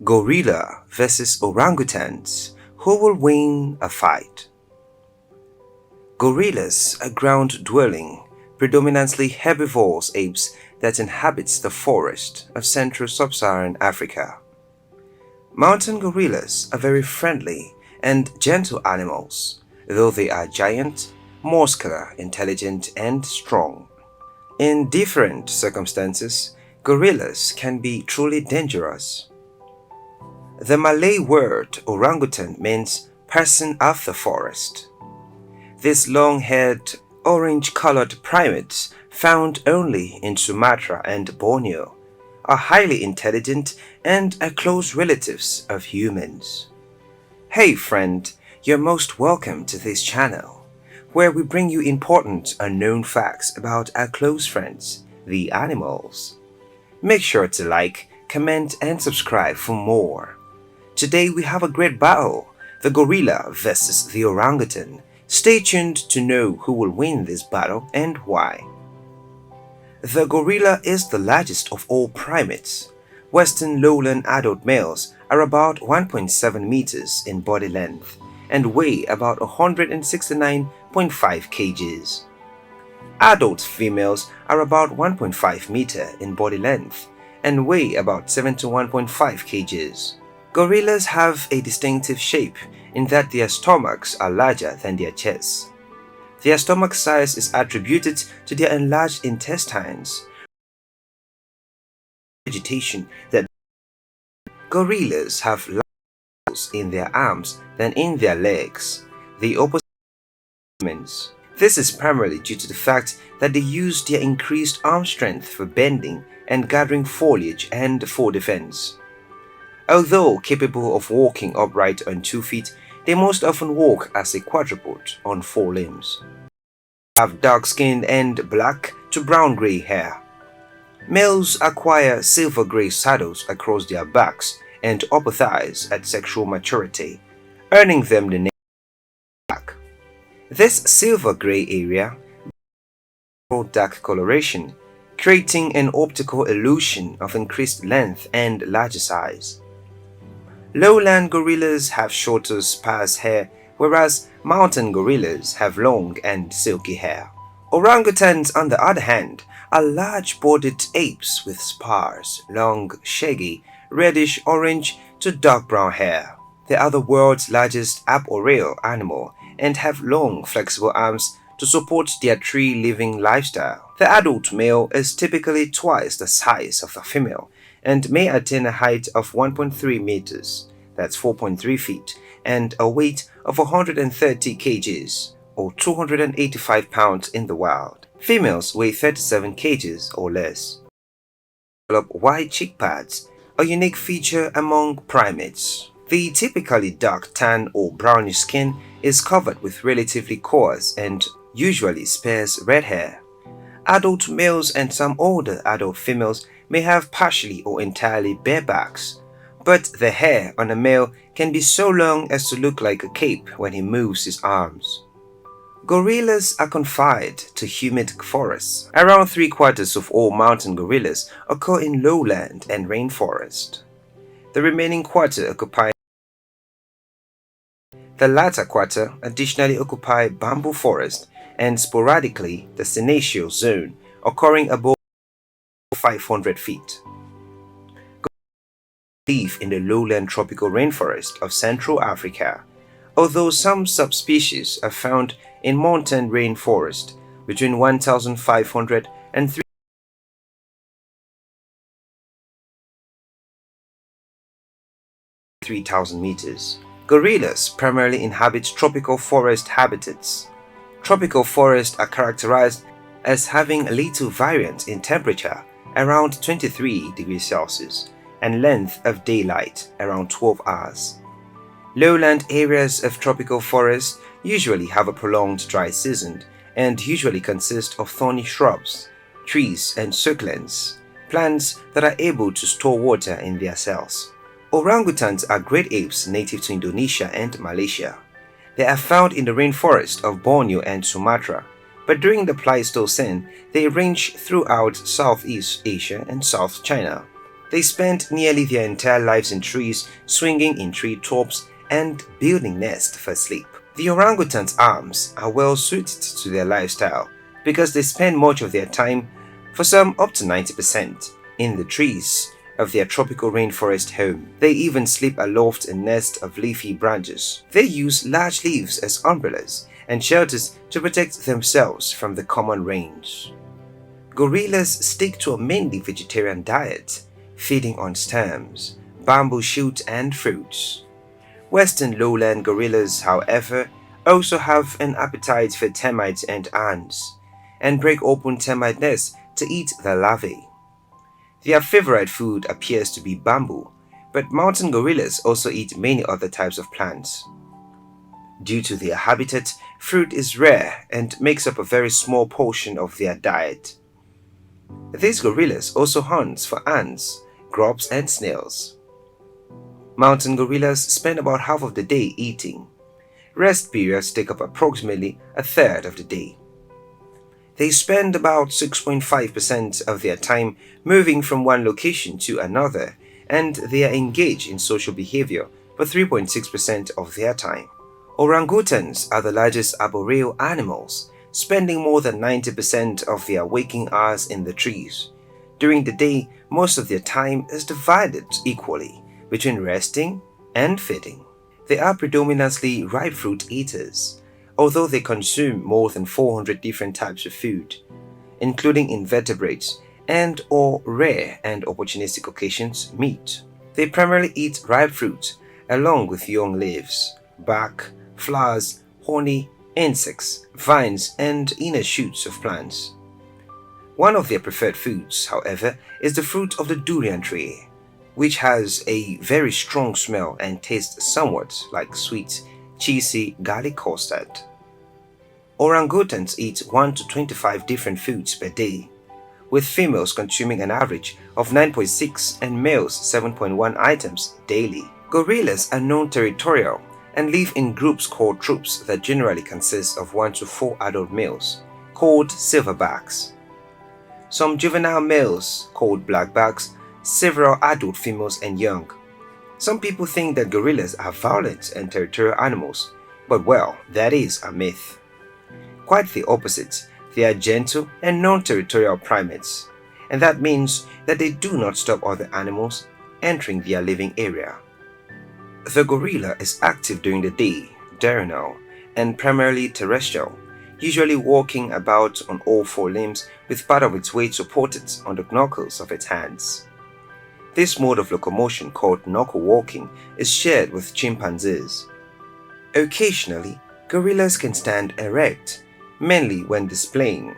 Gorilla versus orangutans. Who will win a fight? Gorillas are ground-dwelling, predominantly herbivorous apes that inhabits the forest of central Sub-Saharan Africa. Mountain gorillas are very friendly and gentle animals, though they are giant, muscular, intelligent, and strong. In different circumstances, gorillas can be truly dangerous. The Malay word orangutan means person of the forest. These long-haired, orange-colored primates, found only in Sumatra and Borneo, are highly intelligent and are close relatives of humans. Hey friend, you're most welcome to this channel, where we bring you important unknown facts about our close friends, the animals. Make sure to like, comment, and subscribe for more. Today we have a great battle, the gorilla versus the orangutan. Stay tuned to know who will win this battle and why. The gorilla is the largest of all primates. Western lowland adult males are about 1.7 meters in body length and weigh about 169.5 kgs. Adult females are about 1.5 meter in body length and weigh about 71.5 kgs. Gorillas have a distinctive shape in that their stomachs are larger than their chests. Their stomach size is attributed to their enlarged intestines. Vegetation that gorillas have larger muscles in their arms than in their legs, the opposite of humans. This is primarily due to the fact that they use their increased arm strength for bending and gathering foliage and for defense. Although capable of walking upright on 2 feet, they most often walk as a quadruped on 4 limbs. They have dark skin and black to brown-gray hair. Males acquire silver-gray saddles across their backs and upper thighs at sexual maturity, earning them the name black. This silver-gray area called dark coloration, creating an optical illusion of increased length and larger size. Lowland gorillas have shorter sparse hair, whereas mountain gorillas have long and silky hair. Orangutans, on the other hand, are large-bodied apes with sparse, long, shaggy, reddish-orange to dark brown hair. They are the world's largest arboreal animal and have long, flexible arms to support their tree-living lifestyle. The adult male is typically twice the size of the female and may attain a height of 1.3 meters, that's 4.3 feet, and a weight of 130 kgs, or 285 pounds in the wild. Females weigh 37 kgs or less. Develop wide cheek pads, a unique feature among primates. The typically dark tan or brownish skin is covered with relatively coarse and usually sparse red hair. Adult males and some older adult females may have partially or entirely bare backs, but the hair on a male can be so long as to look like a cape when he moves his arms. Gorillas are confined to humid forests. Around 3/4 of all mountain gorillas occur in lowland and rainforest. The remaining quarter occupy the latter quarter additionally occupy bamboo forest and sporadically the senecio zone, occurring above 500 feet. Gorillas live in the lowland tropical rainforest of Central Africa, although some subspecies are found in mountain rainforest between 1,500 and 3,000 meters. Gorillas primarily inhabit tropical forest habitats. Tropical forests are characterized as having a little variance in temperature, around 23 degrees Celsius, and length of daylight, around 12 hours. Lowland areas of tropical forests usually have a prolonged dry season and usually consist of thorny shrubs, trees, and succulents, plants that are able to store water in their cells. Orangutans are great apes native to Indonesia and Malaysia. They are found in the rainforest of Borneo and Sumatra, but during the Pleistocene, they range throughout Southeast Asia and South China. They spend nearly their entire lives in trees, swinging in tree tops and building nests for sleep. The orangutan's arms are well suited to their lifestyle because they spend much of their time, for some up to 90%, in the trees of their tropical rainforest home. They even sleep aloft in nests of leafy branches. They use large leaves as umbrellas and shelters to protect themselves from the common rains. Gorillas stick to a mainly vegetarian diet, feeding on stems, bamboo shoots and fruits. Western lowland gorillas, however, also have an appetite for termites and ants, and break open termite nests to eat the larvae. Their favorite food appears to be bamboo, but mountain gorillas also eat many other types of plants. Due to their habitat, fruit is rare and makes up a very small portion of their diet. These gorillas also hunt for ants, grubs and snails. Mountain gorillas spend about half of the day eating. Rest periods take up approximately a third of the day. They spend about 6.5% of their time moving from one location to another, and they are engaged in social behavior for 3.6% of their time. Orangutans are the largest arboreal animals, spending more than 90% of their waking hours in the trees. During the day, most of their time is divided equally between resting and feeding. They are predominantly ripe fruit eaters, although they consume more than 400 different types of food, including invertebrates and/or rare and opportunistic occasions meat. They primarily eat ripe fruit along with young leaves, bark, flowers, honey, insects, vines, and inner shoots of plants. One of their preferred foods, however, is the fruit of the durian tree, which has a very strong smell and tastes somewhat like sweet, cheesy garlic custard. Orangutans eat 1 to 25 different foods per day, with females consuming an average of 9.6 and males 7.1 items daily. Gorillas are non-territorial and live in groups called troops that generally consist of 1 to 4 adult males, called silverbacks. Some juvenile males, called blackbacks, several adult females and young. Some people think that gorillas are violent and territorial animals, but well, that is a myth. Quite the opposite, they are gentle and non-territorial primates, and that means that they do not stop other animals entering their living area. The gorilla is active during the day, diurnal, and primarily terrestrial, usually walking about on all four limbs with part of its weight supported on the knuckles of its hands. This mode of locomotion, called knuckle walking, is shared with chimpanzees. Occasionally, gorillas can stand erect, mainly when displaying.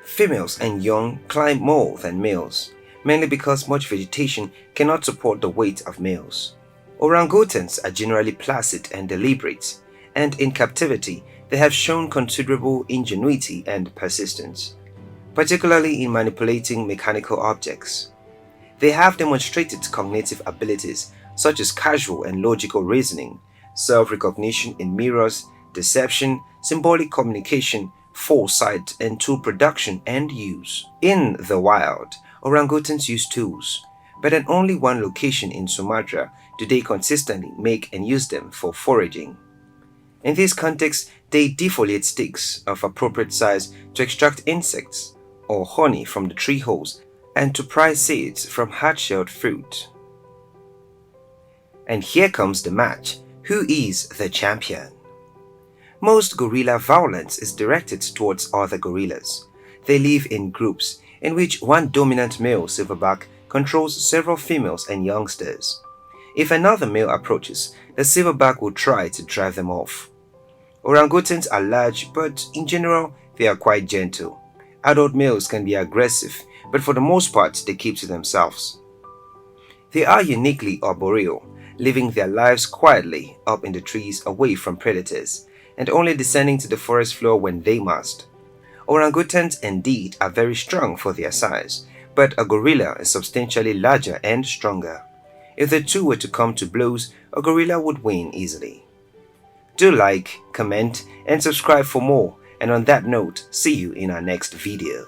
Females and young climb more than males, mainly because much vegetation cannot support the weight of males. Orangutans are generally placid and deliberate, and in captivity, they have shown considerable ingenuity and persistence, particularly in manipulating mechanical objects. They have demonstrated cognitive abilities such as causal and logical reasoning, self-recognition in mirrors, deception, symbolic communication, foresight, and tool production and use. In the wild, orangutans use tools, but in only one location in Sumatra do they consistently make and use them for foraging. In this context, they defoliate sticks of appropriate size to extract insects or honey from the tree holes and to pry seeds from hard-shelled fruit. And here comes the match. Who is the champion? Most gorilla violence is directed towards other gorillas. They live in groups in which one dominant male silverback controls several females and youngsters. If another male approaches, the silverback will try to drive them off. Orangutans are large, but in general, they are quite gentle. Adult males can be aggressive, but for the most part, they keep to themselves. They are uniquely arboreal, living their lives quietly up in the trees away from predators, and only descending to the forest floor when they must. Orangutans indeed are very strong for their size, but a gorilla is substantially larger and stronger. If the two were to come to blows, a gorilla would win easily. Do like, comment, and subscribe for more, and on that note, see you in our next video.